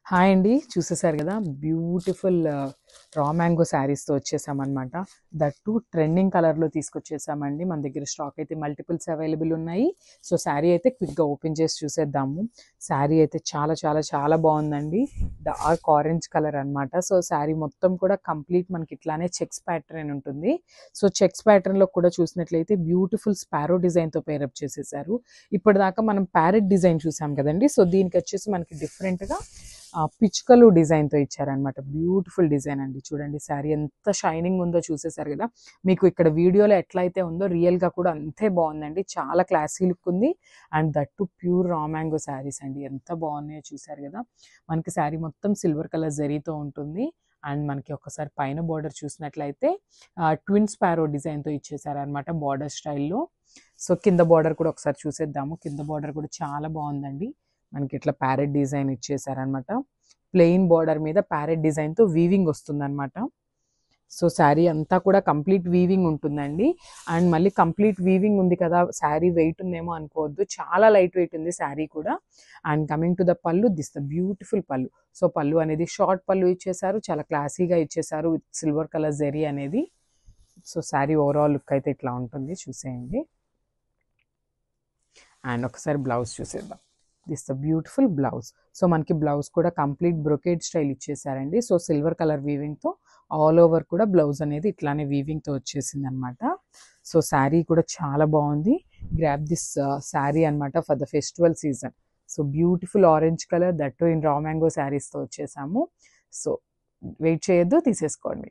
Hi అండి. చూసేసారు గదా! Beautiful raw mango శారీస్‌తో వచ్చేసామనమాట. దట్ టూ ట్రెండింగ్ కలర్‌లో తీసుకొచ్చేసామండి. మన దగ్గర స్టాక్ అయితే మల్టిపుల్స్ అవైలబుల్ ఉన్నాయి. సో, శారీ అయితే క్విక్‌గా ఓపెన్ చేసి చూసేద్దాము. శారీ అయితే చాలా చాలా చాలా బాగుందండి. డార్క్ ఆరెంజ్ కలర్ అనమాట. సో, శారీ మొత్తం కూడా కంప్లీట్ మనకి ఇట్లానే చెక్స్ ప్యాటర్న్ ఉంటుంది. సో, చెక్స్ ప్యాటర్న్‌లో కూడా చూసినట్లయితే బ్యూటిఫుల్ స్పారో డిజైన్‌తో పేరప్ చేసేసారు. ఇప్పటిదాకా మనం ప్యారెట్ డిజైన్ చూసాం కదండి. సో, దీనికి వచ్చేసి మనకి డిఫరెంట్‌గా పిచ్చుకలు డిజైన్‌తో ఇచ్చారనమాట. బ్యూటిఫుల్ డిజైన్ అండి. చూడండి శారీ ఎంత షైనింగ్ ఉందో చూసేసారు కదా! మీకు ఇక్కడ వీడియోలో ఎట్లయితే ఉందో రియల్‌గా కూడా అంతే బాగుందండి. చాలా క్లాసీ లుక్ ఉంది. And that to pure raw mango saris అండి. ఎంత బాగున్నాయో చూసారు కదా! మనకి శారీ మొత్తం సిల్వర్ కలర్ జరీతో ఉంటుంది. అండ్ మనకి ఒక్కసారి పైన బార్డర్ చూసినట్లయితే ట్విన్ స్పారో డిజైన్‌తో ఇచ్చేసారనమాట బార్డర్ స్టైల్‌లో. సో, కింద బార్డర్ కూడా ఒకసారి చూసేద్దాము. కింద బార్డర్ కూడా చాలా బాగుందండి. మనకి ఇట్లా ప్యారెట్ డిజైన్ ఇచ్చేసారనమాట. ప్లెయిన్ బార్డర్ మీద ప్యారెట్ డిజైన్‌తో వీవింగ్ వస్తుందనమాట. సో, శారీ అంతా కూడా కంప్లీట్ వీవింగ్ ఉంటుందండి. అండ్ మళ్ళీ కంప్లీట్ వీవింగ్ ఉంది కదా! శారీ వెయిట్ ఉందేమో అనుకోవద్దు. చాలా లైట్ వెయిట్ ఉంది శారీ కూడా. అండ్ కమింగ్ టు ద పళ్ళు, దిస్ ద బ్యూటిఫుల్ పళ్ళు. సో, పళ్ళు అనేది షార్ట్ పళ్ళు ఇచ్చేసారు. చాలా క్లాసీగా ఇచ్చేసారు విత్ సిల్వర్ కలర్ జరీ అనేది. సో, శారీ ఓవరాల్ లుక్ అయితే ఇట్లా ఉంటుంది. చూసేయండి. అండ్ ఒకసారి బ్లౌజ్ చూసేద్దాం. This the beautiful blouse. So, మనకి బ్లౌజ్ కూడా కంప్లీట్ బ్రొకేడ్ స్టైల్ ఇచ్చేసారండి. సో, సిల్వర్ కలర్ వీవింగ్‌తో ఆల్ ఓవర్ కూడా బ్లౌజ్ అనేది ఇట్లానే వీవింగ్‌తో వచ్చేసిందనమాట. సో, శారీ కూడా చాలా బాగుంది. గ్రాబ్ దిస్ శారీ అనమాట for the festival season. So, beautiful orange colour that in raw mango శారీస్‌తో వచ్చేసాము. సో, వెయిట్ చేయొద్దు, తీసేసుకోండి.